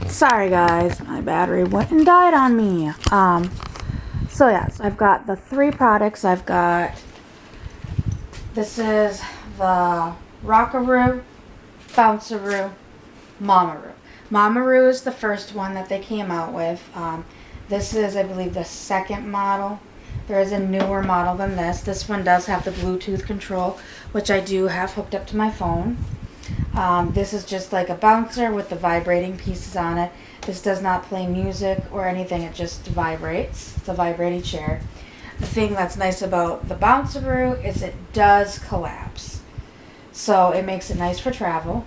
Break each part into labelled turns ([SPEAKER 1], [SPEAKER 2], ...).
[SPEAKER 1] Sorry guys, my battery went and died on me. So yes, I've got the 3 products. I've got, this is the Rockaroo, Bounceroo, Mamaroo. Mamaroo is the first one that they came out with. This is, I believe, the 2nd model. There is a newer model than this. This one does have the Bluetooth control, which I do have hooked up to my phone. This is just like a bouncer with the vibrating pieces on it. This does not play music or anything, it just vibrates. It's a vibrating chair. The thing that's nice about the Bounceroo is it does collapse. So it makes it nice for travel.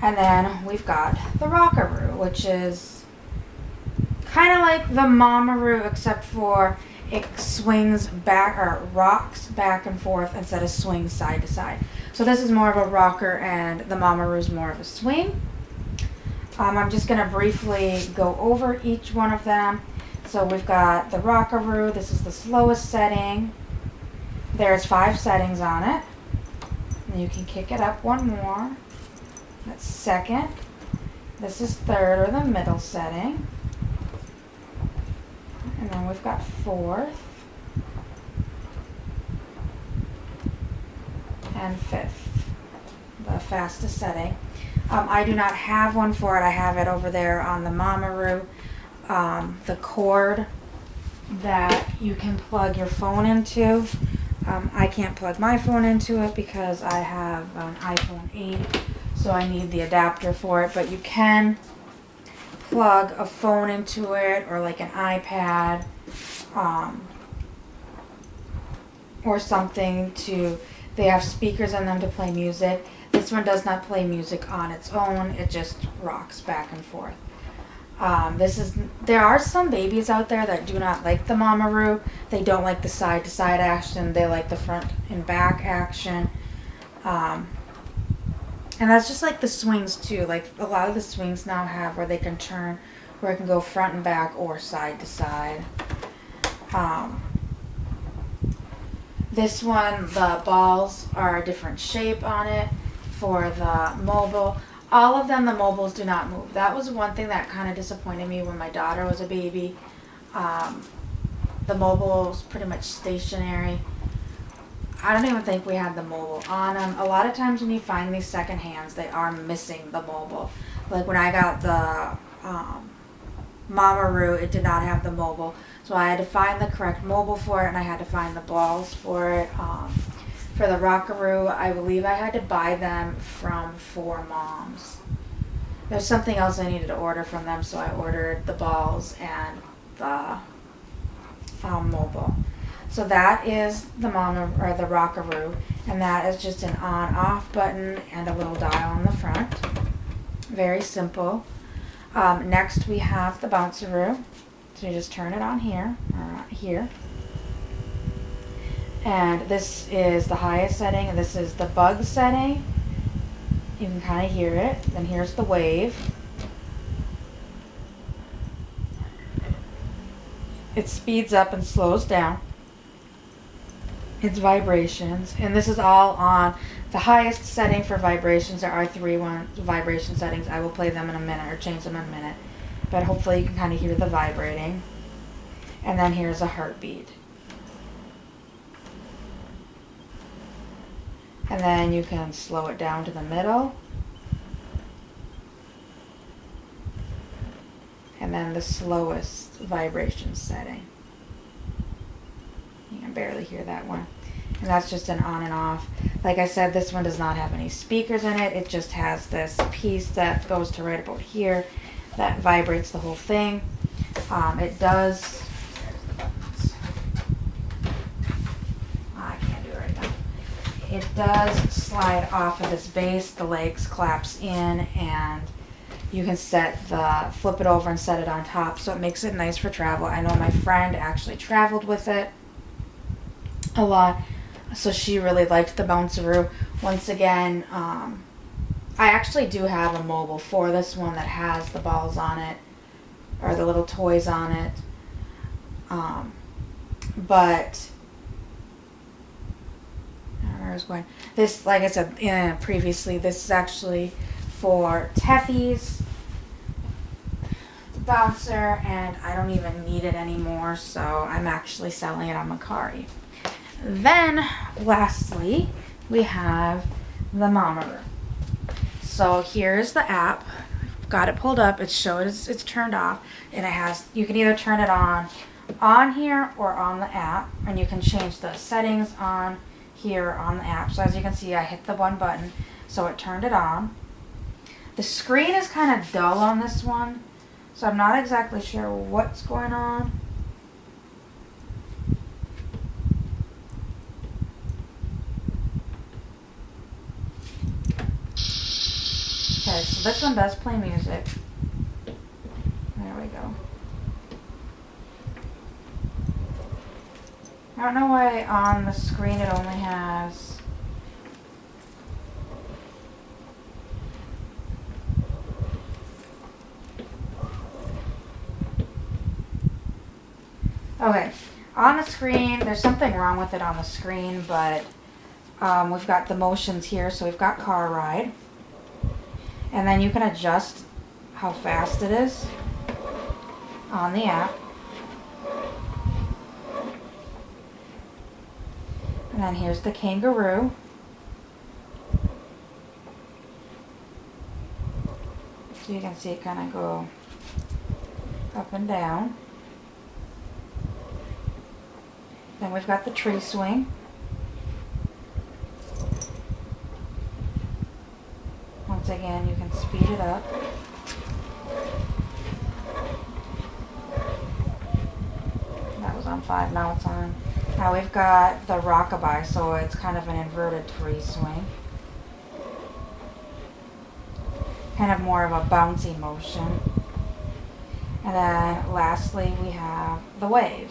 [SPEAKER 1] And then we've got the Rockaroo, which is kind of like the Mamaroo except for it swings back, or rocks back and forth instead of swings side to side. So this is more of a rocker and the Mamaroo is more of a swing. I'm just going to briefly go over each one of them. So we've got the Rockaroo. This is the slowest setting. There's 5 settings on it. And you can kick it up one more. That's 2nd. This is 3rd, or the middle setting. And then we've got 4th. And 5th, the fastest setting. I do not have one for it. I have it over there on the Mamaroo. The cord that you can plug your phone into. I can't plug my phone into it because I have an iPhone 8, so I need the adapter for it. But you can plug a phone into it, or like an iPad, or something to. They have speakers in them to play music. This one does not play music on its own. It just rocks back and forth. There are some babies out there that do not like the Mamaroo. They don't like the side-to-side action. They like the front and back action. And that's just like the swings too. Like a lot of the swings now have where they can turn, where it can go front and back or side to side. This one, the balls are a different shape on it. For the mobile, all of them, the mobiles do not move. That was one thing that kind of disappointed me when my daughter was a baby. The mobile was pretty much stationary. I don't even think we had the mobile on them. A lot of times when you find these second hands, they are missing the mobile. Like when I got the Mamaroo, it did not have the mobile. So I had to find the correct mobile for it, and I had to find the balls for it. For the Rockaroo, I believe I had to buy them from 4 Moms. There's something else I needed to order from them, so I ordered the balls and the mobile. So that is the Rockaroo, and that is just an on-off button and a little dial on the front. Very simple. Next we have the Bounceroo. So you just turn it on here, or here. And this is the highest setting, and this is the bug setting. You can kind of hear it. Then here's the wave. It speeds up and slows down. It's vibrations, and this is all on the highest setting for vibrations. There are 3 vibration settings. I will play them in a minute, or change them in a minute. But hopefully you can kind of hear the vibrating. And then here's a heartbeat. And then you can slow it down to the middle. And then the slowest vibration setting. You can barely hear that one. And that's just an on and off. Like I said, this one does not have any speakers in it. It just has this piece that goes to right about here that vibrates the whole thing. It does, I can't do it right now. It does slide off of this base. The legs collapse in, and you can flip it over and set it on top, so it makes it nice for travel. I know my friend actually traveled with it a lot, so she really liked the Bounceroo. Once again, I actually do have a mobile for this one that has the balls on it, or the little toys on it. But I don't know where I was going. This, like I said previously, this is actually for Teffies bouncer, and I don't even need it anymore, so I'm actually selling it on Mercari. Then, lastly, we have the Mamaroo. So here's the app. I've got it pulled up. It shows it's turned off, and it has, you can either turn it on here or on the app, and you can change the settings on here on the app. So as you can see, I hit the one button, so it turned it on. The screen is kind of dull on this one, so I'm not exactly sure what's going on. Okay, so this one does play music. There we go. I don't know why on the screen it only has okay, on the screen, there's something wrong with it on the screen, but we've got the motions here, so we've got car ride. And then you can adjust how fast it is on the app. And then here's the kangaroo. So you can see it kind of go up and down. Then we've got the tree swing. Once again, you can speed it up. That was on 5, now it's on. Now we've got the rockabye, so it's kind of an inverted tree swing. Kind of more of a bouncy motion. And then lastly, we have the wave.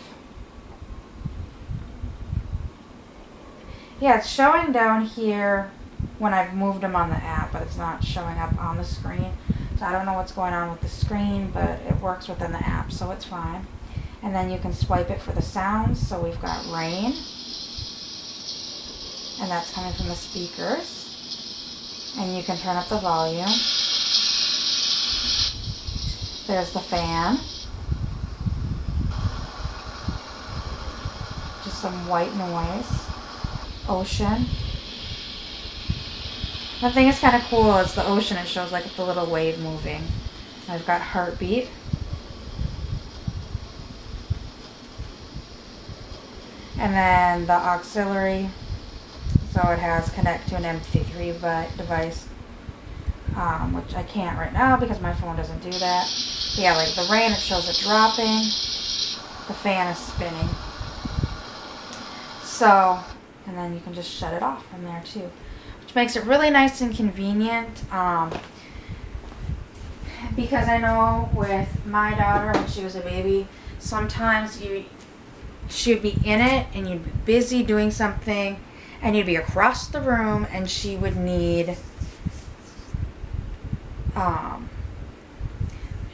[SPEAKER 1] Yeah, it's showing down here when I've moved them on the app, but it's not showing up on the screen. So I don't know what's going on with the screen, but it works within the app, so it's fine. And then you can swipe it for the sounds. So we've got rain, and that's coming from the speakers. And you can turn up the volume. There's the fan. Just some white noise. Ocean. The thing is kind of cool is the ocean, it shows like the little wave moving. I've got heartbeat. And then the auxiliary, so it has connect to an MP3 device, which I can't right now because my phone doesn't do that. But yeah, like the rain, it shows it dropping. The fan is spinning. So, and then you can just shut it off from there too, which makes it really nice and convenient. Because I know with my daughter when she was a baby, sometimes she would be in it and you'd be busy doing something and you'd be across the room and she would need,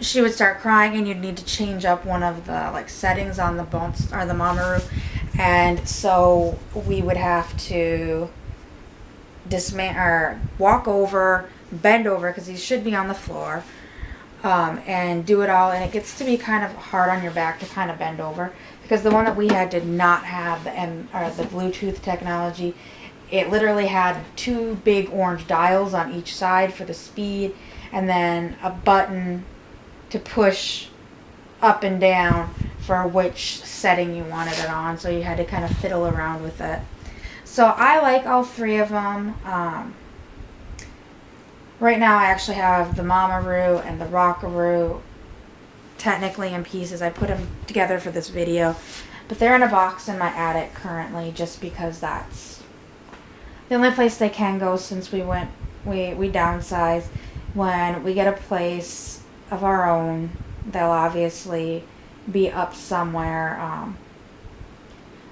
[SPEAKER 1] she would start crying and you'd need to change up one of the like settings on the the Mamaroo. And so we would have to dismantle or walk over, bend over, because these should be on the floor, and do it all. And it gets to be kind of hard on your back to kind of bend over, because the one that we had did not have the Bluetooth technology. It literally had 2 big orange dials on each side for the speed, and then a button to push up and down for which setting you wanted it on. So you had to kind of fiddle around with it. So I like all 3 of them. Right now I actually have the Mamaroo and the Rockaroo technically in pieces. I put them together for this video, but they're in a box in my attic currently just because that's the only place they can go since we downsized. When we get a place of our own, they'll obviously be up somewhere.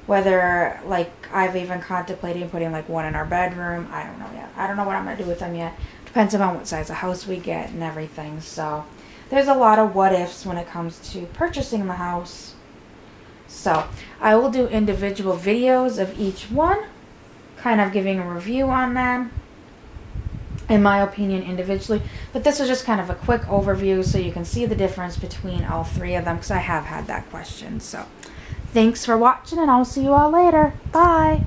[SPEAKER 1] Whether, like, I've even contemplated putting like one in our bedroom. I don't know yet. I don't know what I'm going to do with them yet. Depends on what size of house we get and everything. So there's a lot of what ifs when it comes to purchasing the house. So I will do individual videos of each one, kind of giving a review on them. in my opinion, individually. But this was just kind of a quick overview so you can see the difference between all three of them, because I have had that question. So thanks for watching, and I'll see you all later. Bye.